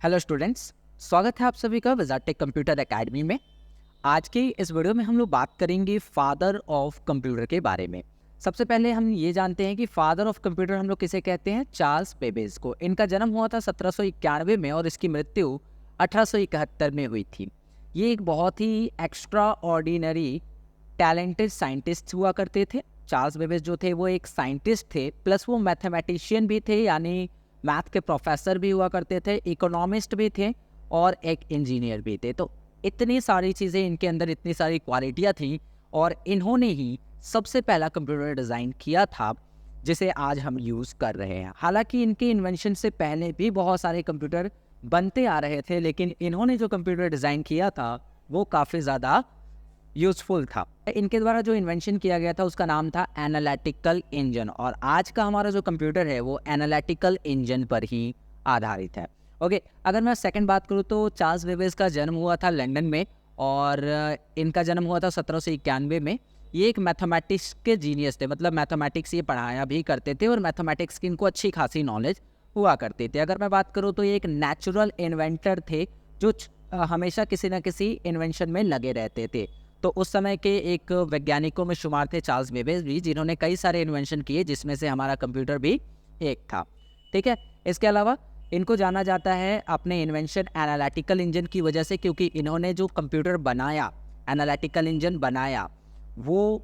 Hello students, स्वागत है आप सभी का विज़ाटेक कंप्यूटर एकेडमी में। आज की इस वीडियो में हम लोग बात करेंगे फादर ऑफ कंप्यूटर के बारे में। सबसे पहले हम ये जानते हैं कि फादर ऑफ कंप्यूटर हम लोग किसे कहते हैं। चार्ल्स बेबेज को। इनका जन्म हुआ था 1791 में और इसकी मृत्यु 1871 में हुई थी। ये एक बहुत ही एक्स्ट्रा ऑर्डिनरी टैलेंटेड साइंटिस्ट हुआ करते थे। चार्ल्स बेबेज जो थे वो एक साइंटिस्ट थे, प्लस वो मैथमेटिशियन भी थे, यानी मैथ के प्रोफेसर भी हुआ करते थे, इकोनॉमिस्ट भी थे और एक इंजीनियर भी थे। तो इतनी सारी चीज़ें इनके अंदर, इतनी सारी क्वालिटियाँ थी और इन्होंने ही सबसे पहला कंप्यूटर डिज़ाइन किया था जिसे आज हम यूज़ कर रहे हैं। हालांकि इनके इन्वेंशन से पहले भी बहुत सारे कंप्यूटर बनते आ रहे थे, लेकिन इन्होंने जो कंप्यूटर डिज़ाइन किया था वो काफ़ी ज़्यादा यूज़फुल था। इनके द्वारा जो इन्वेंशन किया गया था उसका नाम था एनालिटिकल इंजन, और आज का हमारा जो कंप्यूटर है वो एनालिटिकल इंजन पर ही आधारित है। ओके, अगर मैं सेकंड बात करूँ तो चार्ल्स बेबेज का जन्म हुआ था लंदन में और इनका जन्म हुआ था 1791 में। ये एक मैथमेटिक्स के जीनियस थे, मतलब मैथमेटिक्स ये पढ़ाया भी करते थे और मैथमेटिक्स की इनको अच्छी खासी नॉलेज हुआ करती थी। अगर मैं बात करूँ तो ये एक नेचुरल इन्वेंटर थे जो हमेशा किसी न किसी इन्वेंशन में लगे रहते थे। तो उस समय के एक वैज्ञानिकों में शुमार थे चार्ल्स बेबेज भी, जिन्होंने कई सारे इन्वेंशन किए जिसमें से हमारा कंप्यूटर भी एक था। ठीक है, इसके अलावा इनको जाना जाता है अपने इन्वेंशन एनालिटिकल इंजन की वजह से, क्योंकि इन्होंने जो कंप्यूटर बनाया, एनालिटिकल इंजन बनाया, वो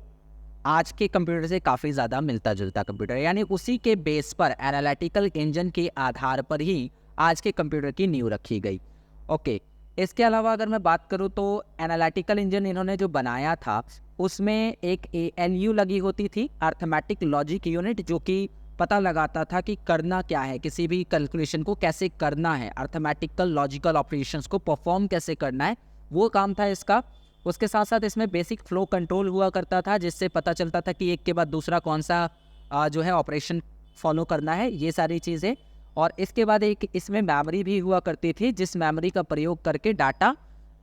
आज के कंप्यूटर से काफ़ी ज़्यादा मिलता जुलता कंप्यूटर, यानी उसी के बेस पर, एनालिटिकल इंजन के आधार पर ही आज के कंप्यूटर की नींव रखी गई। ओके, इसके अलावा अगर मैं बात करूँ तो एनालिटिकल इंजन इन्होंने जो बनाया था उसमें एक ALU लगी होती थी, अर्थमेटिक लॉजिक यूनिट, जो कि पता लगाता था कि करना क्या है, किसी भी कैलकुलेशन को कैसे करना है, अर्थमेटिकल लॉजिकल ऑपरेशंस को परफॉर्म कैसे करना है, वो काम था इसका। उसके साथ साथ इसमें बेसिक फ्लो कंट्रोल हुआ करता था, जिससे पता चलता था कि एक के बाद दूसरा कौन सा जो है ऑपरेशन फॉलो करना है, ये सारी चीज़ें। और इसके बाद एक इसमें मेमोरी भी हुआ करती थी, जिस मेमोरी का प्रयोग करके डाटा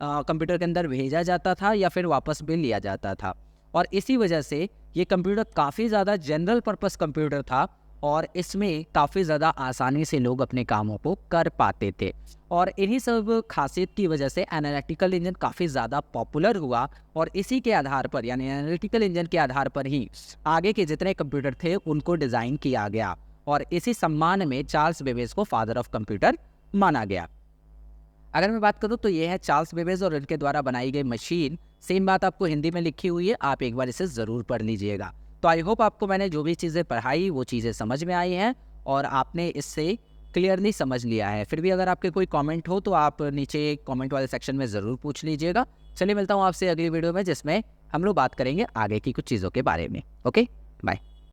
कंप्यूटर के अंदर भेजा जाता था या फिर वापस भी लिया जाता था। और इसी वजह से ये कंप्यूटर काफ़ी ज़्यादा जनरल पर्पस कंप्यूटर था और इसमें काफ़ी ज़्यादा आसानी से लोग अपने कामों को कर पाते थे। और इन्हीं सब खासियत की वजह से एनालिटिकल इंजन काफ़ी ज़्यादा पॉपुलर हुआ और इसी के आधार पर, यानी एनालिटिकल इंजन के आधार पर ही आगे के जितने कंप्यूटर थे उनको डिज़ाइन किया गया और इसी सम्मान में चार्ल्स बेबेज को फादर ऑफ कंप्यूटर माना गया। अगर मैं बात करूं तो ये है चार्ल्स बेबेज और इनके द्वारा बनाई गई मशीन। सेम बात आपको हिंदी में लिखी हुई है, आप एक बार इसे ज़रूर पढ़ लीजिएगा। तो आई होप आपको मैंने जो भी चीज़ें पढ़ाई वो चीज़ें समझ में आई हैं और आपने इससे क्लियरली समझ लिया है। फिर भी अगर आपके कोई कमेंट हो तो आप नीचे कमेंट वाले सेक्शन में ज़रूर पूछ लीजिएगा। चलिए, मिलता हूँ आपसे अगली वीडियो में जिसमें हम लोग बात करेंगे आगे की कुछ चीज़ों के बारे में। Okay, bye.